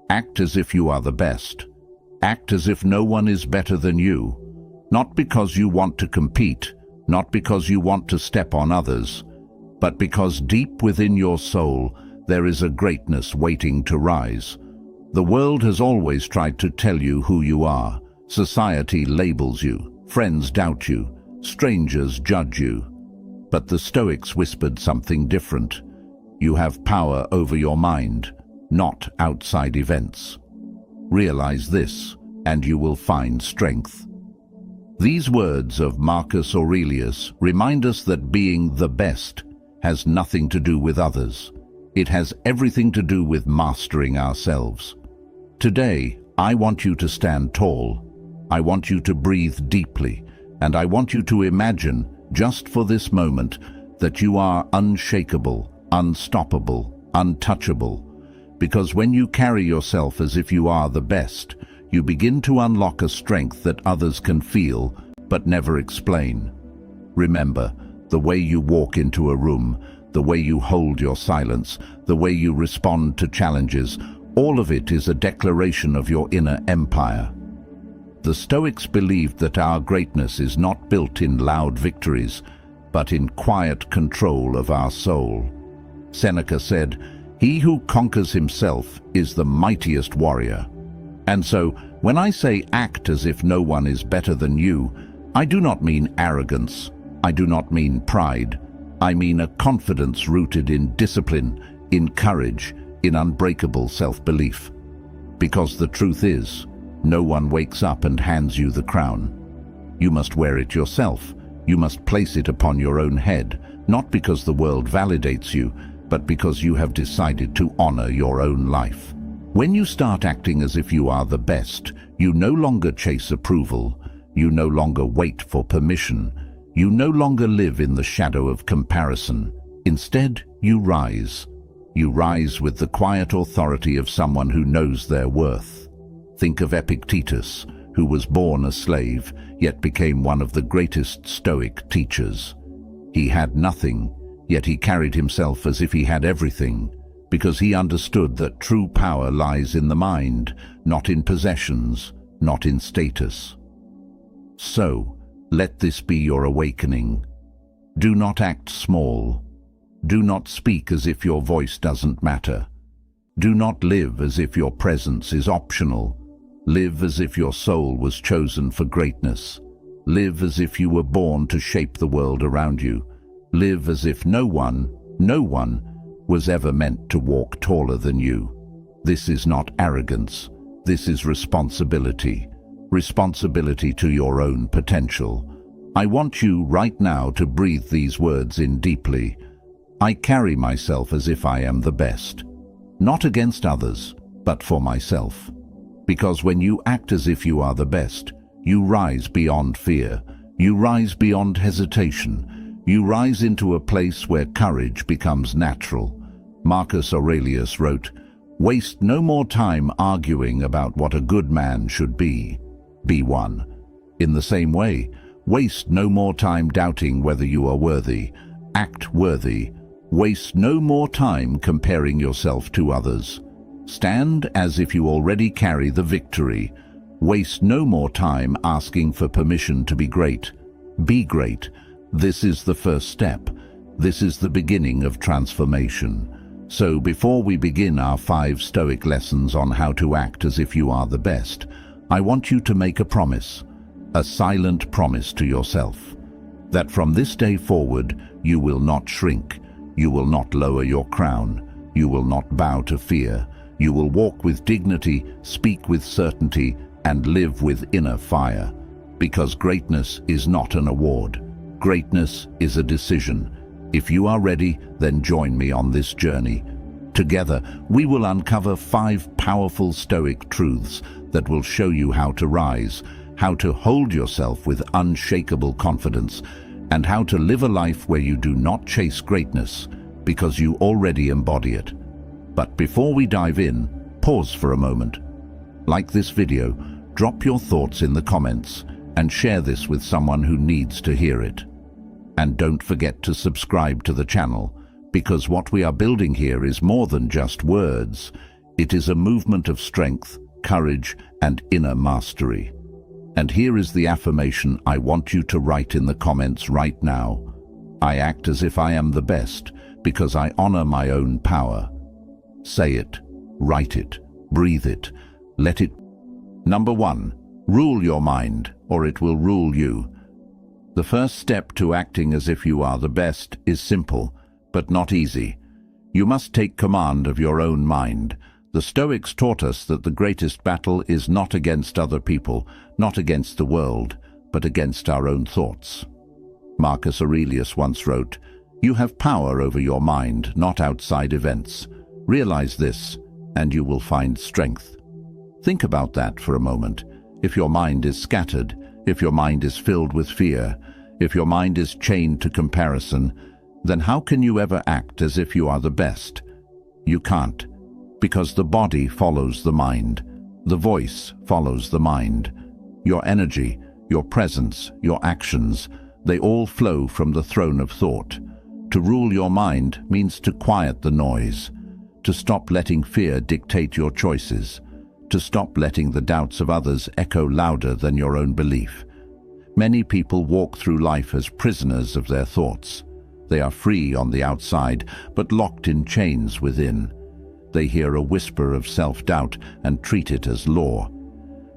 Act as if you are the best. Act as if no one is better than you. Not because you want to compete, not because you want to step on others, but because deep within your soul there is a greatness waiting to rise. The world has always tried to tell you who you are. Society labels you, friends doubt you, strangers judge you. But the Stoics whispered something different. You have power over your mind, not outside events. Realize this, and you will find strength. These words of Marcus Aurelius remind us that being the best has nothing to do with others. It has everything to do with mastering ourselves. Today, I want you to stand tall. I want you to breathe deeply, and I want you to imagine, just for this moment, that you are unshakable, unstoppable, untouchable. Because when you carry yourself as if you are the best, you begin to unlock a strength that others can feel but never explain. Remember, the way you walk into a room, the way you hold your silence, the way you respond to challenges, all of it is a declaration of your inner empire. The Stoics believed that our greatness is not built in loud victories, but in quiet control of our soul. Seneca said, "He who conquers himself is the mightiest warrior." And so, when I say act as if no one is better than you, I do not mean arrogance. I do not mean pride. I mean a confidence rooted in discipline, in courage, in unbreakable self-belief. Because the truth is, no one wakes up and hands you the crown. You must wear it yourself. You must place it upon your own head, not because the world validates you, but because you have decided to honor your own life. When you start acting as if you are the best, you no longer chase approval. You no longer wait for permission. You no longer live in the shadow of comparison. Instead, you rise. You rise with the quiet authority of someone who knows their worth. Think of Epictetus, who was born a slave, yet became one of the greatest Stoic teachers. He had nothing, yet he carried himself as if he had everything, because he understood that true power lies in the mind, not in possessions, not in status. So, let this be your awakening. Do not act small. Do not speak as if your voice doesn't matter. Do not live as if your presence is optional. Live as if your soul was chosen for greatness. Live as if you were born to shape the world around you. Live as if no one was ever meant to walk taller than you. This is not arrogance. This is responsibility. Responsibility to your own potential. I want you right now to breathe these words in deeply. I carry myself as if I am the best. Not against others, but for myself. Because when you act as if you are the best, you rise beyond fear. You rise beyond hesitation. You rise into a place where courage becomes natural. Marcus Aurelius wrote, "Waste no more time arguing about what a good man should be. Be one." In the same way, waste no more time doubting whether you are worthy. Act worthy. Waste no more time comparing yourself to others. Stand as if you already carry the victory. Waste no more time asking for permission to be great. Be great. This is the first step. This is the beginning of transformation. So before we begin our 5 Stoic lessons on how to act as if you are the best, I want you to make a promise, a silent promise to yourself, that from this day forward you will not shrink, you will not lower your crown, you will not bow to fear, you will walk with dignity, speak with certainty, and live with inner fire. Because greatness is not an award. Greatness is a decision. If you are ready, then join me on this journey. Together, we will uncover 5 powerful Stoic truths that will show you how to rise, how to hold yourself with unshakable confidence, and how to live a life where you do not chase greatness, because you already embody it. But before we dive in, pause for a moment. Like this video, drop your thoughts in the comments and share this with someone who needs to hear it. And don't forget to subscribe to the channel, because what we are building here is more than just words. It is a movement of strength, courage, and inner mastery. And here is the affirmation I want you to write in the comments right now. I act as if I am the best because I honor my own power. Say it, write it, breathe it, let it. Number 1, rule your mind, or it will rule you. The first step to acting as if you are the best is simple, but not easy. You must take command of your own mind. The Stoics taught us that the greatest battle is not against other people, not against the world, but against our own thoughts. Marcus Aurelius once wrote, "You have power over your mind, not outside events. Realize this, and you will find strength." Think about that for a moment. If your mind is scattered, if your mind is filled with fear, if your mind is chained to comparison, then how can you ever act as if you are the best? You can't, because the body follows the mind. The voice follows the mind. Your energy, your presence, your actions, they all flow from the throne of thought. To rule your mind means to quiet the noise, to stop letting fear dictate your choices, to stop letting the doubts of others echo louder than your own belief. Many people walk through life as prisoners of their thoughts. They are free on the outside, but locked in chains within. They hear a whisper of self-doubt and treat it as law.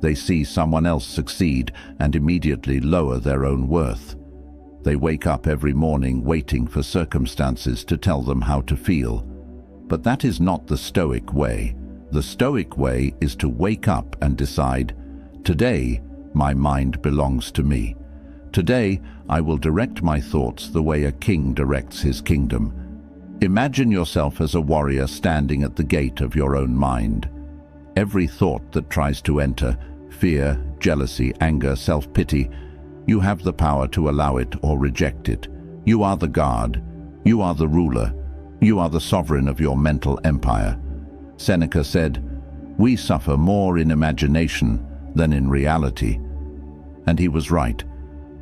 They see someone else succeed and immediately lower their own worth. They wake up every morning waiting for circumstances to tell them how to feel. But that is not the Stoic way. The Stoic way is to wake up and decide, today, my mind belongs to me. Today, I will direct my thoughts the way a king directs his kingdom. Imagine yourself as a warrior standing at the gate of your own mind. Every thought that tries to enter, fear, jealousy, anger, self-pity, you have the power to allow it or reject it. You are the guard. You are the ruler. You are the sovereign of your mental empire. Seneca said, "We suffer more in imagination than in reality." And he was right.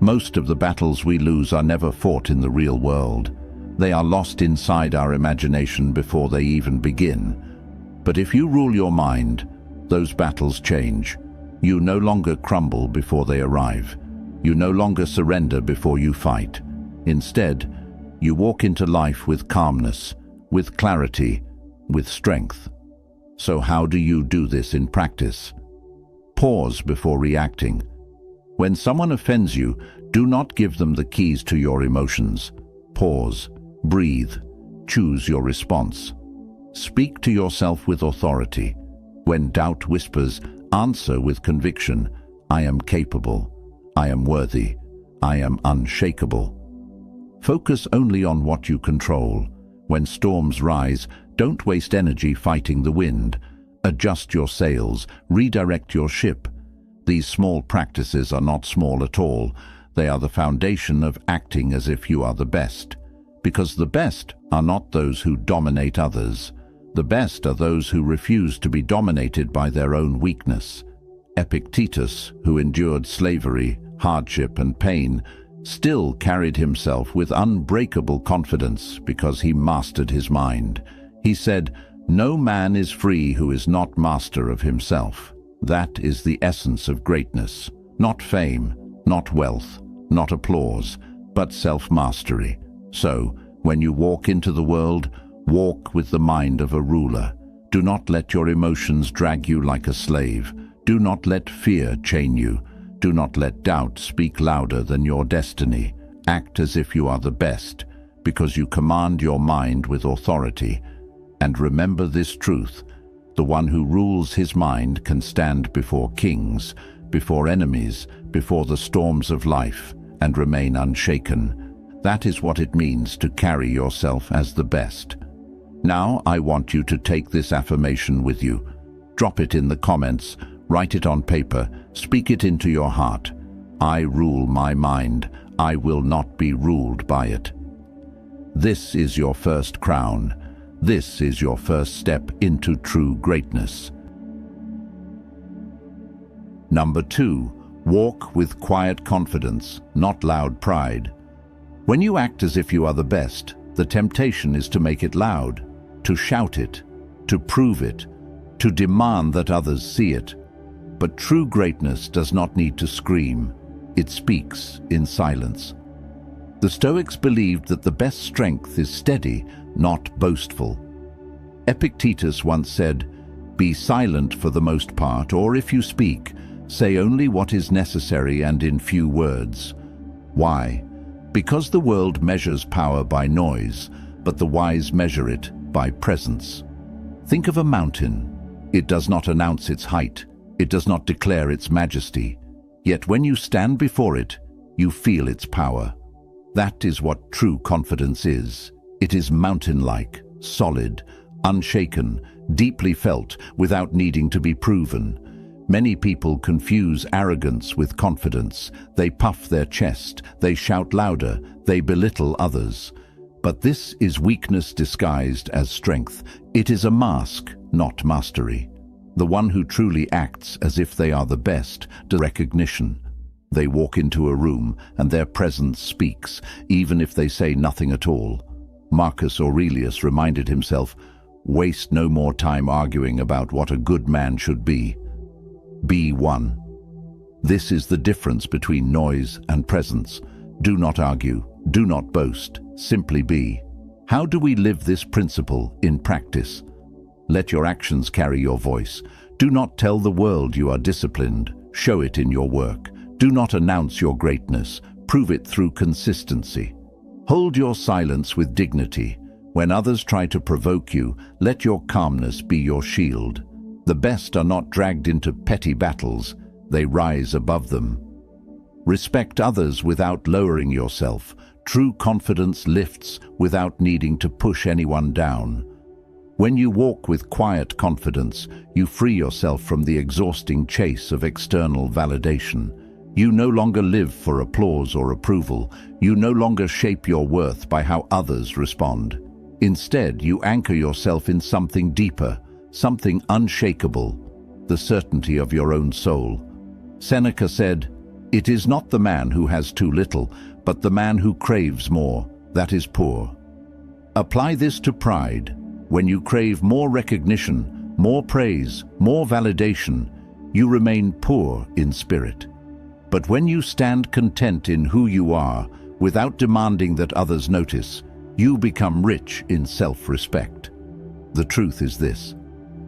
Most of the battles we lose are never fought in the real world. They are lost inside our imagination before they even begin. But if you rule your mind, those battles change. You no longer crumble before they arrive. You no longer surrender before you fight. Instead, you walk into life with calmness, with clarity, with strength. So how do you do this in practice? Pause before reacting. When someone offends you, do not give them the keys to your emotions. Pause, breathe, choose your response. Speak to yourself with authority. When doubt whispers, answer with conviction. I am capable. I am worthy. I am unshakable. Focus only on what you control. When storms rise, don't waste energy fighting the wind. Adjust your sails, redirect your ship. These small practices are not small at all. They are the foundation of acting as if you are the best. Because the best are not those who dominate others. The best are those who refuse to be dominated by their own weakness. Epictetus, who endured slavery, hardship, and pain, still carried himself with unbreakable confidence because he mastered his mind. He said, "No man is free who is not master of himself." That is the essence of greatness. Not fame, not wealth, not applause, but self-mastery. So, when you walk into the world, walk with the mind of a ruler. Do not let your emotions drag you like a slave. Do not let fear chain you. Do not let doubt speak louder than your destiny. Act as if you are the best, because you command your mind with authority. And remember this truth: the one who rules his mind can stand before kings, before enemies, before the storms of life, and remain unshaken. That is what it means to carry yourself as the best. Now I want you to take this affirmation with you. Drop it in the comments, write it on paper, speak it into your heart. I rule my mind. I will not be ruled by it. This is your first crown. This is your first step into true greatness. Number 2, walk with quiet confidence, not loud pride. When you act as if you are the best, the temptation is to make it loud, to shout it, to prove it, to demand that others see it. But true greatness does not need to scream. It speaks in silence. The Stoics believed that the best strength is steady, not boastful. Epictetus once said, "Be silent for the most part, or if you speak, say only what is necessary and in few words." Why? Because the world measures power by noise, but the wise measure it by presence. Think of a mountain. It does not announce its height. It does not declare its majesty. Yet when you stand before it, you feel its power. That is what true confidence is. It is mountain-like, solid, unshaken, deeply felt, without needing to be proven. Many people confuse arrogance with confidence. They puff their chest, they shout louder, they belittle others. But this is weakness disguised as strength. It is a mask, not mastery. The one who truly acts as if they are the best does recognition. They walk into a room and their presence speaks, even if they say nothing at all. Marcus Aurelius reminded himself, "Waste no more time arguing about what a good man should be. Be one." This is the difference between noise and presence. Do not argue, do not boast, simply be. How do we live this principle in practice? Let your actions carry your voice. Do not tell the world you are disciplined. Show it in your work. Do not announce your greatness. Prove it through consistency. Hold your silence with dignity. When others try to provoke you, let your calmness be your shield. The best are not dragged into petty battles. They rise above them. Respect others without lowering yourself. True confidence lifts without needing to push anyone down. When you walk with quiet confidence, you free yourself from the exhausting chase of external validation. You no longer live for applause or approval. You no longer shape your worth by how others respond. Instead, you anchor yourself in something deeper, something unshakable, the certainty of your own soul. Seneca said, "It is not the man who has too little, but the man who craves more, that is poor." Apply this to pride. When you crave more recognition, more praise, more validation, you remain poor in spirit. But when you stand content in who you are, without demanding that others notice, you become rich in self-respect. The truth is this: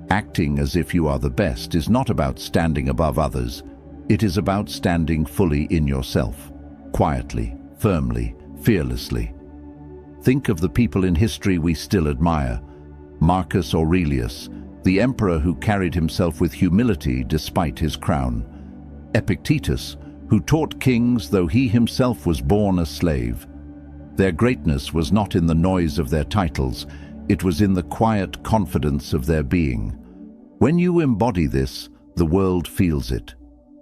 acting as if you are the best is not about standing above others. It is about standing fully in yourself, quietly, firmly, fearlessly. Think of the people in history we still admire. Marcus Aurelius, the emperor who carried himself with humility despite his crown. Epictetus, who taught kings though he himself was born a slave. Their greatness was not in the noise of their titles, it was in the quiet confidence of their being. When you embody this, the world feels it.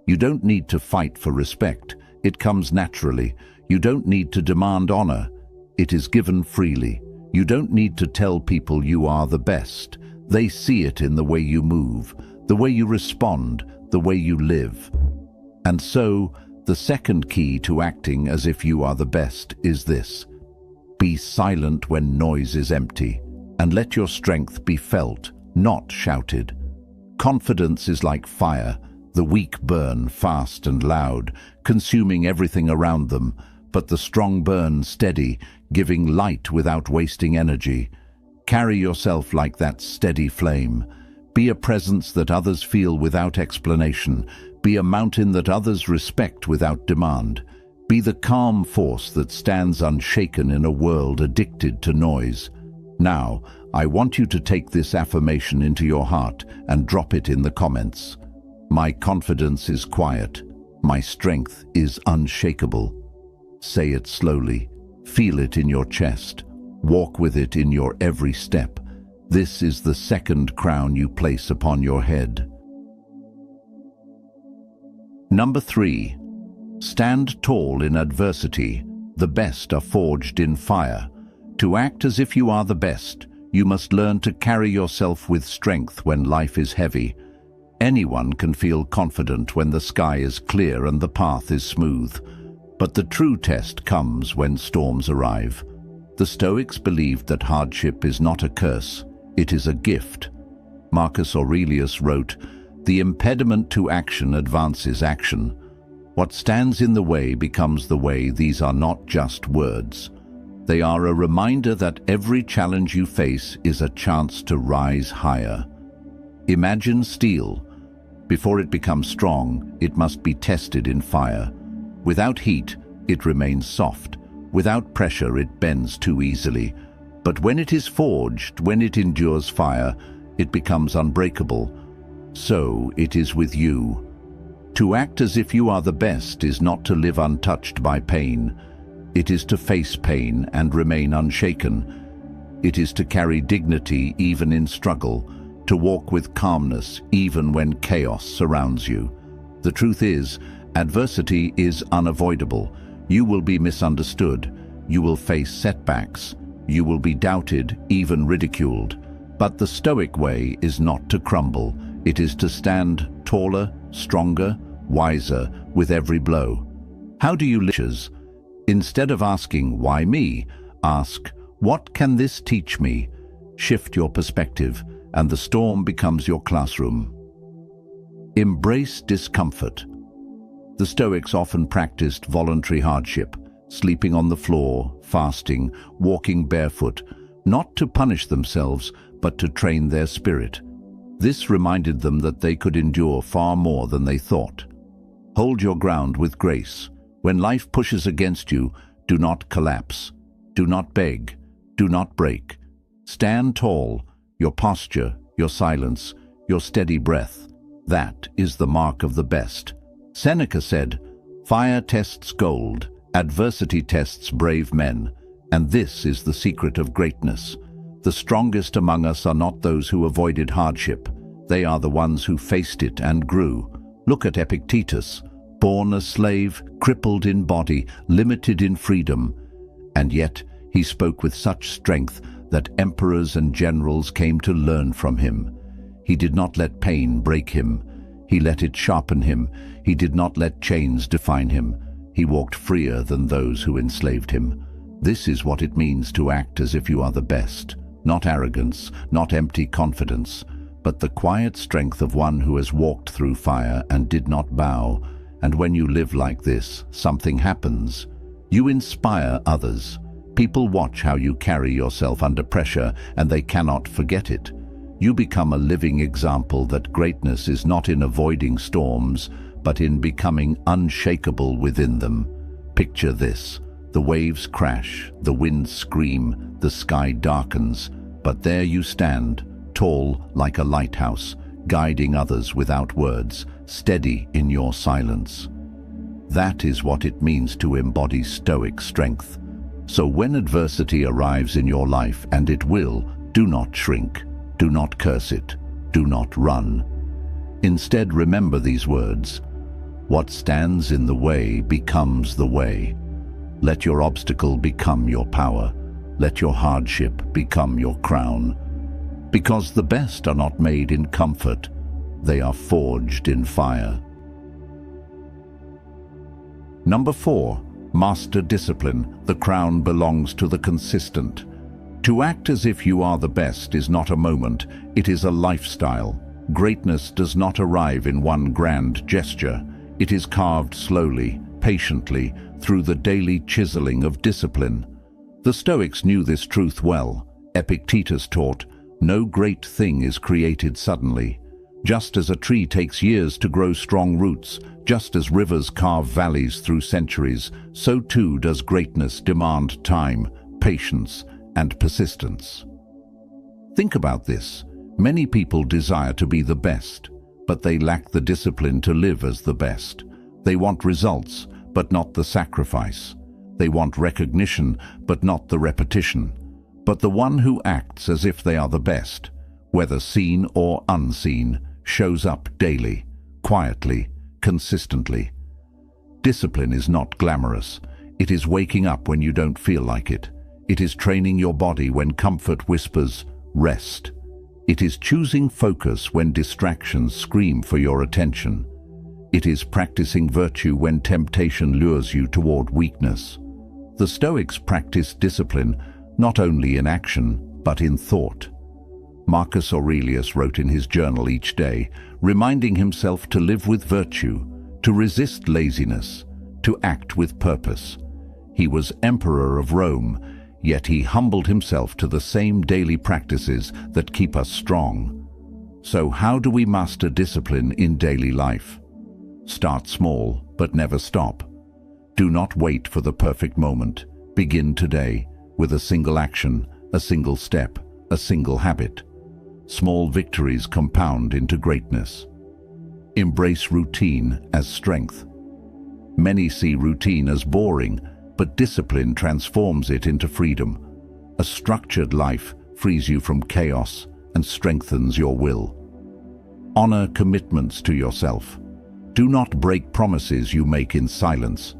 You don't need to fight for respect, it comes naturally. You don't need to demand honor, it is given freely. You don't need to tell people you are the best. They see it in the way you move, the way you respond, the way you live. And so, the second key to acting as if you are the best is this: be silent when noise is empty, and let your strength be felt, not shouted. Confidence is like fire. The weak burn fast and loud, consuming everything around them, but the strong burn steady, giving light without wasting energy. Carry yourself like that steady flame. Be a presence that others feel without explanation. Be a mountain that others respect without demand. Be the calm force that stands unshaken in a world addicted to noise. Now, I want you to take this affirmation into your heart and drop it in the comments. My confidence is quiet. My strength is unshakable. Say it slowly. Feel it in your chest. Walk with it in your every step. This is the second crown you place upon your head. Number 3. Stand tall in adversity. The best are forged in fire. To act as if you are the best, you must learn to carry yourself with strength when life is heavy. Anyone can feel confident when the sky is clear and the path is smooth. But the true test comes when storms arrive. The Stoics believed that hardship is not a curse, it is a gift. Marcus Aurelius wrote, "The impediment to action advances action. What stands in the way becomes the way." These are not just words. They are a reminder that every challenge you face is a chance to rise higher. Imagine steel. Before it becomes strong, it must be tested in fire. Without heat, it remains soft. Without pressure, it bends too easily. But when it is forged, when it endures fire, it becomes unbreakable. So it is with you. To act as if you are the best is not to live untouched by pain. It is to face pain and remain unshaken. It is to carry dignity even in struggle, to walk with calmness even when chaos surrounds you. The truth is, adversity is unavoidable. You will be misunderstood. You will face setbacks. You will be doubted, even ridiculed. But the Stoic way is not to crumble. It is to stand taller, stronger, wiser with every blow. How do you live? Instead of asking, "Why me?" ask, "What can this teach me?" Shift your perspective, and the storm becomes your classroom. Embrace discomfort. The Stoics often practiced voluntary hardship, sleeping on the floor, fasting, walking barefoot, not to punish themselves, but to train their spirit. This reminded them that they could endure far more than they thought. Hold your ground with grace. When life pushes against you, do not collapse. Do not beg. Do not break. Stand tall. Your posture, your silence, your steady breath. That is the mark of the best. Seneca said, "Fire tests gold. Adversity tests brave men. And this is the secret of greatness. The strongest among us are not those who avoided hardship. They are the ones who faced it and grew. Look at Epictetus. Born a slave, crippled in body, limited in freedom. And yet he spoke with such strength that emperors and generals came to learn from him. He did not let pain break him. He let it sharpen him. He did not let chains define him. He walked freer than those who enslaved him." This is what it means to act as if you are the best. Not arrogance, not empty confidence, but the quiet strength of one who has walked through fire and did not bow. And when you live like this, something happens. You inspire others. People watch how you carry yourself under pressure, and they cannot forget it. You become a living example that greatness is not in avoiding storms, but in becoming unshakable within them. Picture this. The waves crash, the winds scream, the sky darkens, but there you stand, tall like a lighthouse, guiding others without words, steady in your silence. That is what it means to embody Stoic strength. So when adversity arrives in your life, and it will, do not shrink, do not curse it, do not run. Instead, remember these words. What stands in the way becomes the way. Let your obstacle become your power. Let your hardship become your crown. Because the best are not made in comfort, they are forged in fire. Number 4. Master discipline. The crown belongs to the consistent. To act as if you are the best is not a moment, it is a lifestyle. Greatness does not arrive in one grand gesture. It is carved slowly, patiently, through the daily chiseling of discipline. The Stoics knew this truth well. Epictetus taught, "No great thing is created suddenly." Just as a tree takes years to grow strong roots, just as rivers carve valleys through centuries, so too does greatness demand time, patience, and persistence. Think about this. Many people desire to be the best, but they lack the discipline to live as the best. They want results, but not the sacrifice. They want recognition, but not the repetition. But the one who acts as if they are the best, whether seen or unseen, shows up daily, quietly, consistently. Discipline is not glamorous. It is waking up when you don't feel like it. It is training your body when comfort whispers, "Rest." It is choosing focus when distractions scream for your attention. It is practicing virtue when temptation lures you toward weakness. The Stoics practiced discipline not only in action, but in thought. Marcus Aurelius wrote in his journal each day, reminding himself to live with virtue, to resist laziness, to act with purpose. He was emperor of Rome, yet he humbled himself to the same daily practices that keep us strong. So how do we master discipline in daily life? Start small, but never stop. Do not wait for the perfect moment. Begin today with a single action, a single step, a single habit. Small victories compound into greatness. Embrace routine as strength. Many see routine as boring, but discipline transforms it into freedom. A structured life frees you from chaos and strengthens your will. Honor commitments to yourself. Do not break promises you make in silence.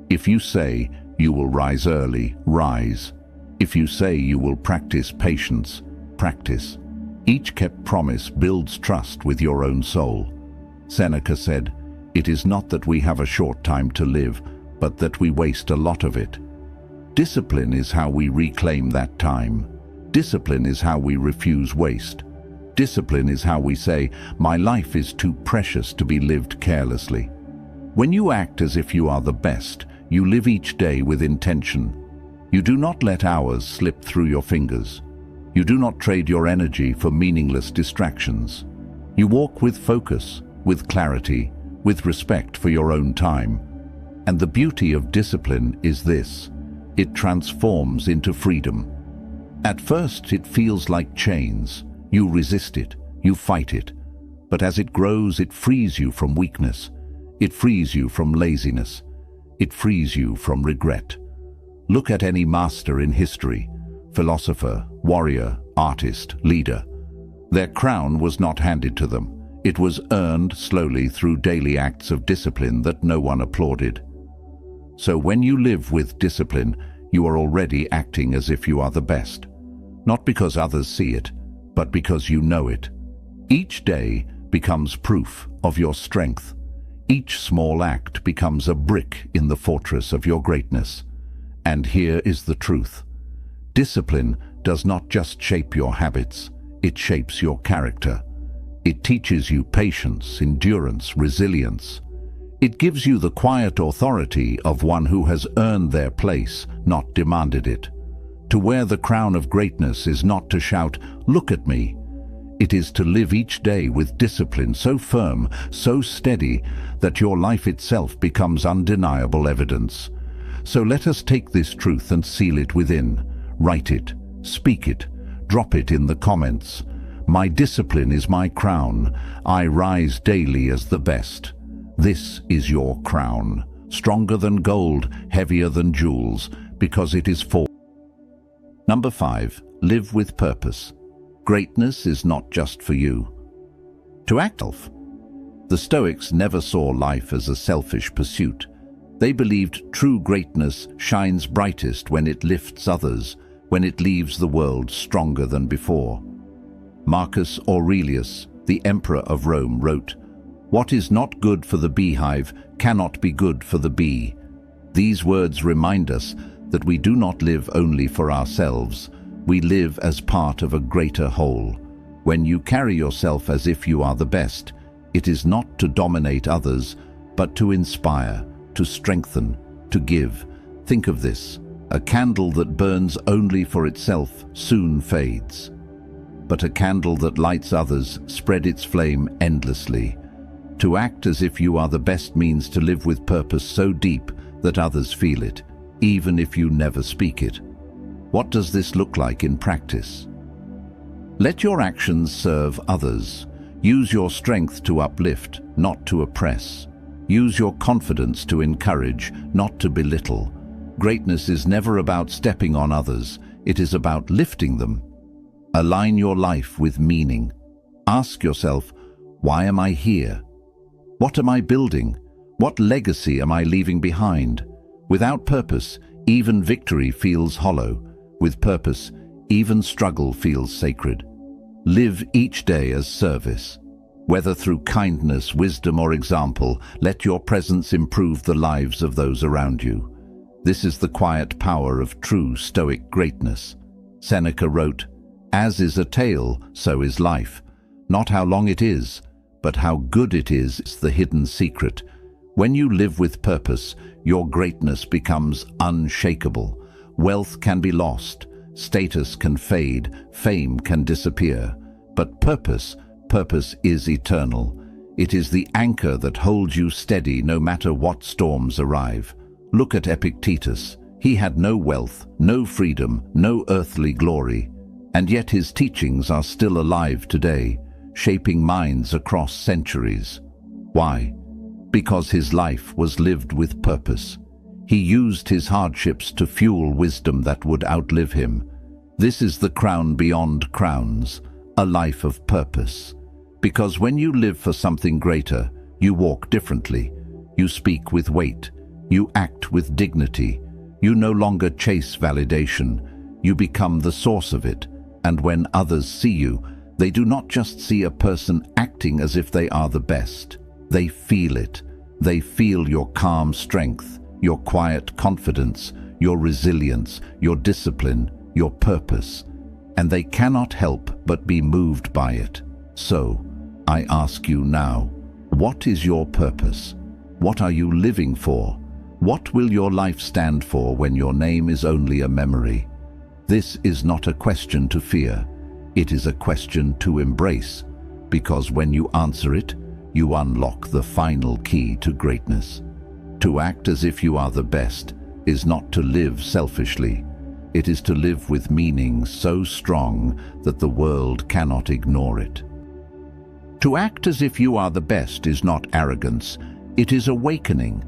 If you say you will rise early, rise. If you say you will practice patience, practice. Each kept promise builds trust with your own soul. Seneca said, "It is not that we have a short time to live, but that we waste a lot of it." Discipline is how we reclaim that time. Discipline is how we refuse waste. Discipline is how we say, "My life is too precious to be lived carelessly." When you act as if you are the best, you live each day with intention. You do not let hours slip through your fingers. You do not trade your energy for meaningless distractions. You walk with focus, with clarity, with respect for your own time. And the beauty of discipline is this: it transforms into freedom. At first it feels like chains. You resist it, you fight it. But as it grows, it frees you from weakness. It frees you from laziness. It frees you from regret. Look at any master in history, philosopher, warrior, artist, leader. Their crown was not handed to them. It was earned slowly through daily acts of discipline that no one applauded. So when you live with discipline, you are already acting as if you are the best. Not because others see it, but because you know it. Each day becomes proof of your strength. Each small act becomes a brick in the fortress of your greatness. And here is the truth. Discipline does not just shape your habits, it shapes your character. It teaches you patience, endurance, resilience. It gives you the quiet authority of one who has earned their place, not demanded it. To wear the crown of greatness is not to shout, "Look at me." It is to live each day with discipline so firm, so steady, that your life itself becomes undeniable evidence. So let us take this truth and seal it within. Write it, speak it, drop it in the comments. My discipline is my crown. I rise daily as the best. This is your crown, stronger than gold, heavier than jewels, because it is for. Number 5, live with purpose. Greatness is not just for you. To act off. The Stoics never saw life as a selfish pursuit. They believed true greatness shines brightest when it lifts others, when it leaves the world stronger than before. Marcus Aurelius, the emperor of Rome, wrote, "What is not good for the beehive cannot be good for the bee." These words remind us that we do not live only for ourselves. We live as part of a greater whole. When you carry yourself as if you are the best, it is not to dominate others, but to inspire, to strengthen, to give. Think of this: a candle that burns only for itself soon fades. But a candle that lights others spread its flame endlessly. To act as if you are the best means to live with purpose so deep that others feel it, even if you never speak it. What does this look like in practice? Let your actions serve others. Use your strength to uplift, not to oppress. Use your confidence to encourage, not to belittle. Greatness is never about stepping on others. It is about lifting them. Align your life with meaning. Ask yourself, why am I here? What am I building? What legacy am I leaving behind? Without purpose, even victory feels hollow. With purpose, even struggle feels sacred. Live each day as service. Whether through kindness, wisdom, or example, let your presence improve the lives of those around you. This is the quiet power of true Stoic greatness. Seneca wrote, As is a tale, so is life. Not how long it is, but how good it is the hidden secret. When you live with purpose, your greatness becomes unshakable. Wealth can be lost, status can fade, fame can disappear. But purpose is eternal. It is the anchor that holds you steady no matter what storms arrive. Look at Epictetus. He had no wealth, no freedom, no earthly glory. And yet his teachings are still alive today, shaping minds across centuries. Why? Because his life was lived with purpose. He used his hardships to fuel wisdom that would outlive him. This is the crown beyond crowns, a life of purpose. Because when you live for something greater, you walk differently. You speak with weight. You act with dignity. You no longer chase validation. You become the source of it. And when others see you, they do not just see a person acting as if they are the best. They feel it. They feel your calm strength, your quiet confidence, your resilience, your discipline, your purpose. And they cannot help but be moved by it. So, I ask you now, what is your purpose? What are you living for? What will your life stand for when your name is only a memory? This is not a question to fear. It is a question to embrace, because when you answer it, you unlock the final key to greatness. To act as if you are the best is not to live selfishly. It is to live with meaning so strong that the world cannot ignore it. To act as if you are the best is not arrogance, it is awakening.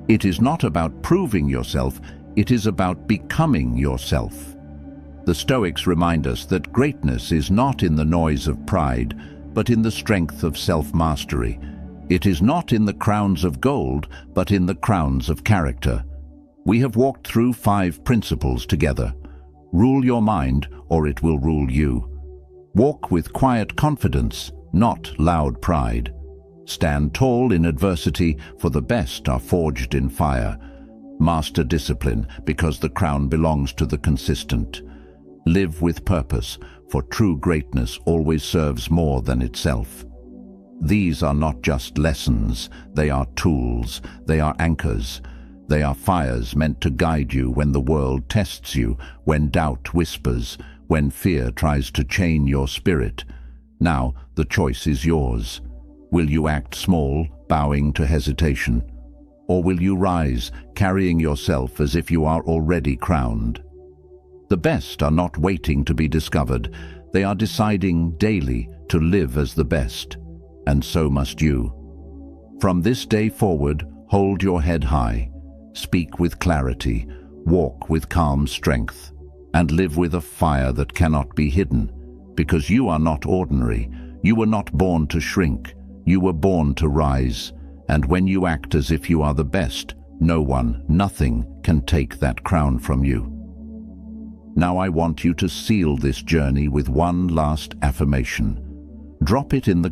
It is not about proving yourself, it is about becoming yourself. The Stoics remind us that greatness is not in the noise of pride, but in the strength of self-mastery. It is not in the crowns of gold, but in the crowns of character. We have walked through 5 principles together. Rule your mind, or it will rule you. Walk with quiet confidence, not loud pride. Stand tall in adversity, for the best are forged in fire. Master discipline, because the crown belongs to the consistent. Live with purpose, for true greatness always serves more than itself. These are not just lessons, they are tools, they are anchors. They are fires meant to guide you when the world tests you, when doubt whispers, when fear tries to chain your spirit. Now, the choice is yours. Will you act small, bowing to hesitation? Or will you rise, carrying yourself as if you are already crowned? The best are not waiting to be discovered. They are deciding daily to live as the best. And so must you. From this day forward, hold your head high. Speak with clarity, walk with calm strength, and live with a fire that cannot be hidden. Because you are not ordinary. You were not born to shrink. You were born to rise. And when you act as if you are the best, no one, nothing can take that crown from you. Now I want you to seal this journey with one last affirmation. Drop it in the